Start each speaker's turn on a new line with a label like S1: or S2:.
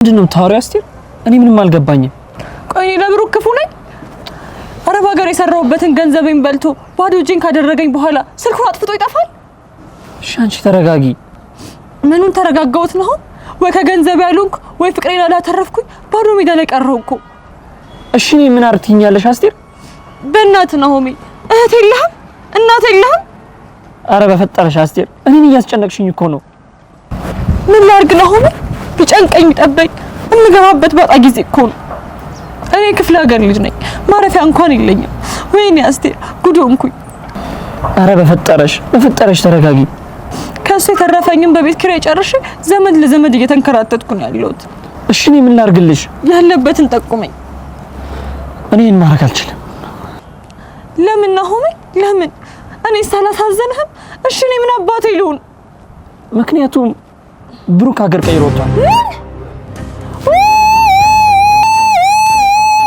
S1: ምንድነው ታውሪ አስቴር? እኔ ምንም አልገባኝም።
S2: ቆይ እኔ ለብሩክ ክፉ ነኝ? አረብ ሀገር የሰራሁበትን ገንዘቤን በልቶ ባዶ እጄን ካደረገኝ በኋላ ስልኩን አጥፍቶ ይጠፋል?
S1: እሺ አንቺ ተረጋጊ።
S2: ምኑን ተረጋጋሁት ነው? ወይ ከገንዘብ ያሉንክ ወይ ፍቅሬን አላተረፍኩኝ ባዶ ሜዳ ላይ ቀረሁ እኮ።
S1: እሺ እኔ ምን አርትኛለሽ አስቴር?
S2: በእናት ናሆሜ እህት የለህም? እናት የለህም?
S1: አረ በፈጠረሽ አስቴር እኔን እያስጨነቅሽኝ እኮ ነው።
S2: ምን ላድርግ ናሆሜ? ቢጨንቀኝ ቢጠበኝ እንገባበት ባጣ ጊዜ እኮ ነው። እኔ ክፍለ ሀገር ልጅ ነኝ፣ ማረፊያ እንኳን የለኝም። ወይኔ አስቴር ጉድ ሆንኩኝ።
S1: አረ በፈጠረሽ ተረጋጊ።
S2: ከሱ የተረፈኝም በቤት ኪራይ ጨርሼ ዘመድ ለዘመድ እየተንከራተትኩ ነው ያለሁት።
S1: እሺ እኔ ምን ላድርግልሽ?
S2: ያለበትን ጠቁመኝ።
S1: እኔ ማድረግ አልችልም።
S2: ለምን ናሆሜ ለምን? እኔ ሳላሳዘንህም? እሺ እኔ ምን አባቴ ልሁን?
S1: ምክንያቱም ብሩክ ሀገር ቀይሮ ወጣል።